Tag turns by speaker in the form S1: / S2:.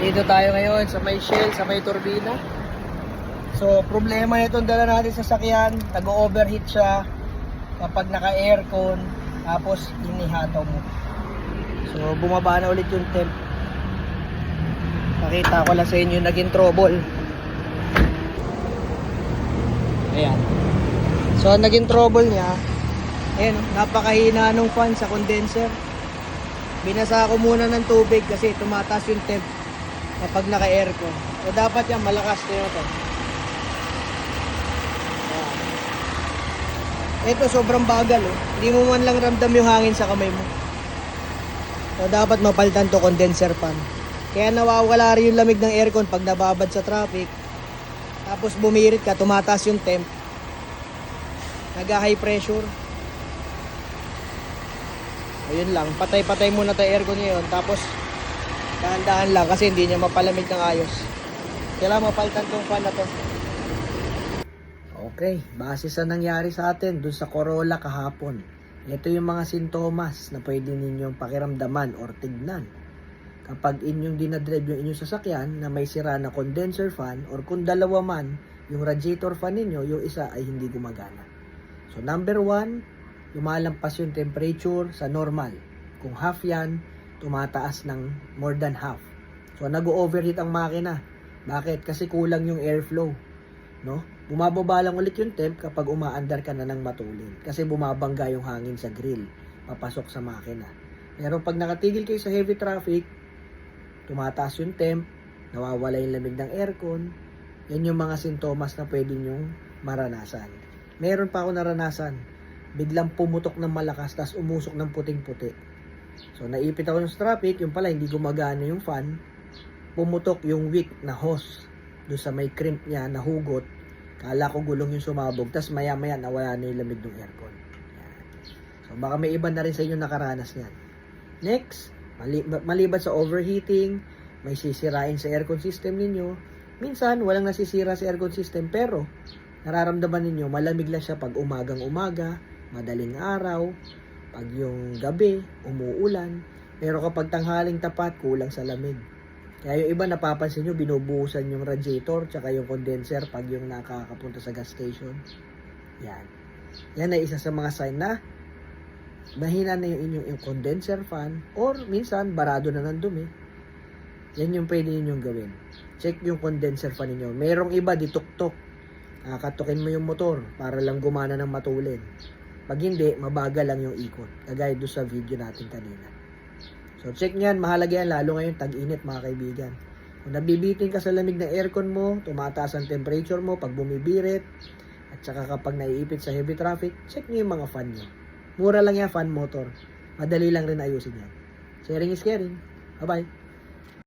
S1: Dito tayo ngayon sa may shell, sa may turbina. So, problema itong dala natin sa sakyan, nag-overheat siya kapag naka-aircon, tapos inihataw mo. So, bumaba na ulit yung temp. Pakita ko lang sa inyo yung naging trouble. Ayan. So, ang naging trouble niya, ayan, napakahina ng fan sa condenser. Binasa ko muna ng tubig kasi tumataas yung temp kapag naka-aircon. So, dapat yan, malakas na yun. Ito, sobrang bagal. Oh. Hindi mo man lang ramdam yung hangin sa kamay mo. So, dapat mapalitan to condenser fan. Kaya nawawala rin yung lamig ng aircon pag nababad sa traffic. Tapos bumirit ka, tumataas yung temp. Nag-high pressure. Ayun lang, patay-patay muna tayo aircon ngayon. Tapos, dahan-dahan lang kasi hindi niya mapalamig ng ayos. Kailangan mapalitan tong fan na to. Okay, base sa nangyari sa atin dun sa Corolla kahapon. Ito yung mga sintomas na pwede ninyong pakiramdaman or tignan. Kapag inyong dinadrive yung inyong sasakyan na may sira na condenser fan or kung dalawa man yung radiator fan ninyo, yung isa ay hindi gumagana. So number 1, lumalampas yung temperature sa normal. Kung half yan, tumataas ng more than half. So nag-overheat ang makina. Bakit? Kasi kulang yung airflow. No? Bumababa lang ulit yung temp kapag umaandar ka na ng matulin. Kasi bumabangga yung hangin sa grill. Papasok sa makina. Pero pag nakatigil kayo sa heavy traffic, tumataas yung temp, nawawala yung lamig ng aircon. Yan yung mga sintomas na pwede nyong maranasan. Meron pa ako naranasan. Biglang pumutok ng malakas, tas umusok ng puting-puti. So, naipit ako ng traffic, yung pala hindi gumagana yung fan. Pumutok yung wick na hose. Doon sa may crimp niya, nahugot. Kala ko gulong yung sumabog, tas maya-maya nawala na yung lamig ng aircon. Yan. So, baka may iba na rin sa inyo nakaranas niyan. Next, maliban sa overheating, may sisirain sa aircon system ninyo. Minsan, walang nasisira sa aircon system, pero nararamdaman ninyo, malamig lang siya pag umagang-umaga, madaling araw, pag yung gabi, umuulan. Pero kapag tanghaling tapat, kulang sa lamig. Kaya yung iba napapansin nyo, binubuhusan yung radiator, tsaka yung condenser pag yung nakakapunta sa gas station. Yan. Yan ay isa sa mga sign na mahina na yung inyong condenser fan or minsan barado na ng dumi. Yan yung pwede ninyong gawin. Check yung condenser fan ninyo. Merong iba dituktok. Katukin mo yung motor para lang gumana ng matulin. Pag hindi, mabagal lang yung ikot. Kagaya doon sa video natin kanina. So check nyan, mahalaga yan lalo ngayon tag-init mga kaibigan. Kung nabibitin ka sa lamig ng aircon mo, tumataas ang temperature mo pag bumibirit, at saka kapag naiipit sa heavy traffic, check nyo yung mga fan nyo. Mura lang yan, fan motor. Madali lang rin ayusin yan. Sharing is caring. Bye-bye.